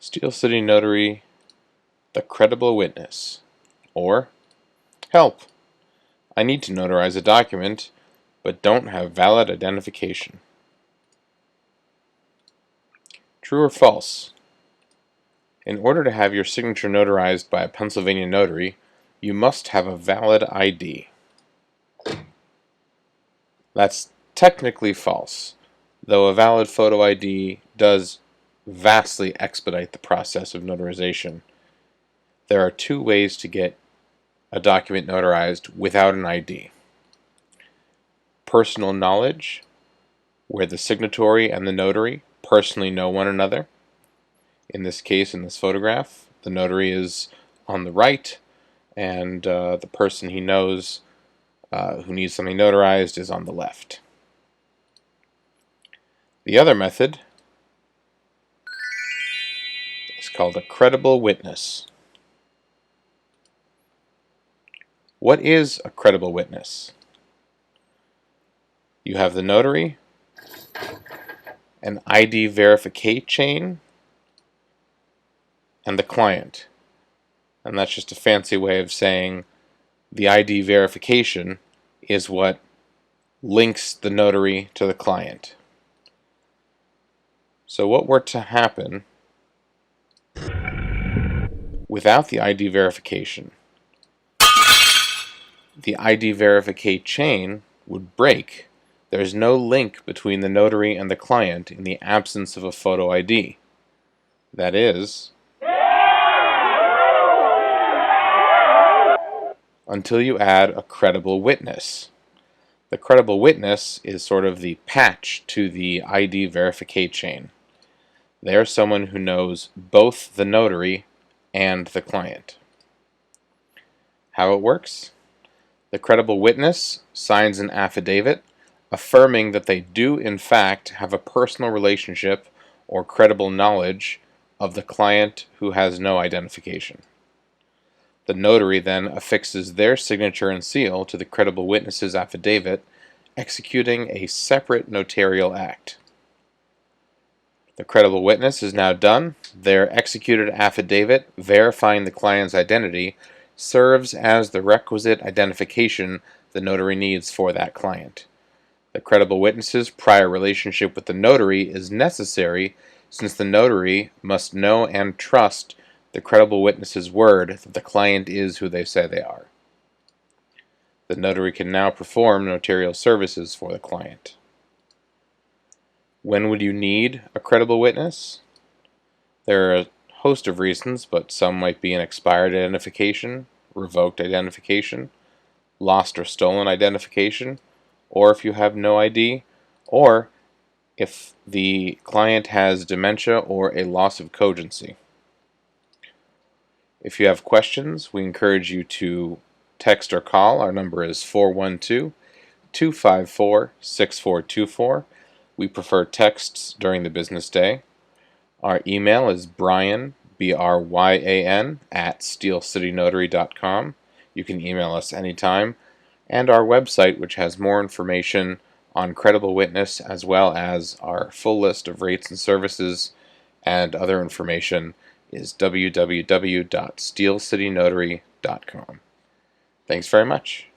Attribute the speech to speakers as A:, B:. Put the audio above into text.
A: Steel City Notary, the credible witness. Or, help! I need to notarize a document, but don't have valid identification. True or false? In order to have your signature notarized by a Pennsylvania notary, you must have a valid ID. That's technically false, though a valid photo ID does vastly expedite the process of notarization. There are two ways to get a document notarized without an ID. Personal knowledge, where the signatory and the notary personally know one another. In this case, in this photograph, the notary is on the right, and the person he knows who needs something notarized is on the left. The other method is called a credible witness. What is a credible witness? You have the notary, an ID verification chain, and the client. And that's just a fancy way of saying the ID verification is what links the notary to the client. So what were to happen without the ID verification? The ID verification chain would break. There's no link between the notary and the client in the absence of a photo ID. That is, until you add a credible witness. The credible witness is sort of the patch to the ID verification chain. They are someone who knows both the notary and the client. How it works? The credible witness signs an affidavit affirming that they do in fact have a personal relationship or credible knowledge of the client who has no identification. The notary then affixes their signature and seal to the credible witness's affidavit, executing a separate notarial act. The credible witness is now done. Their executed affidavit verifying the client's identity serves as the requisite identification the notary needs for that client. The credible witness's prior relationship with the notary is necessary since the notary must know and trust the credible witness's word that the client is who they say they are. The notary can now perform notarial services for the client. When would you need a credible witness? There are a host of reasons, but some might be an expired identification, revoked identification, lost or stolen identification, or if you have no ID, or if the client has dementia or a loss of cogency. If you have questions, we encourage you to text or call. Our number is 412-254-6424. We prefer texts during the business day. Our email is Brian, B-R-Y-A-N, @steelcitynotary.com. You can email us anytime. And our website, which has more information on credible witness as well as our full list of rates and services and other information, is www.steelcitynotary.com. Thanks very much.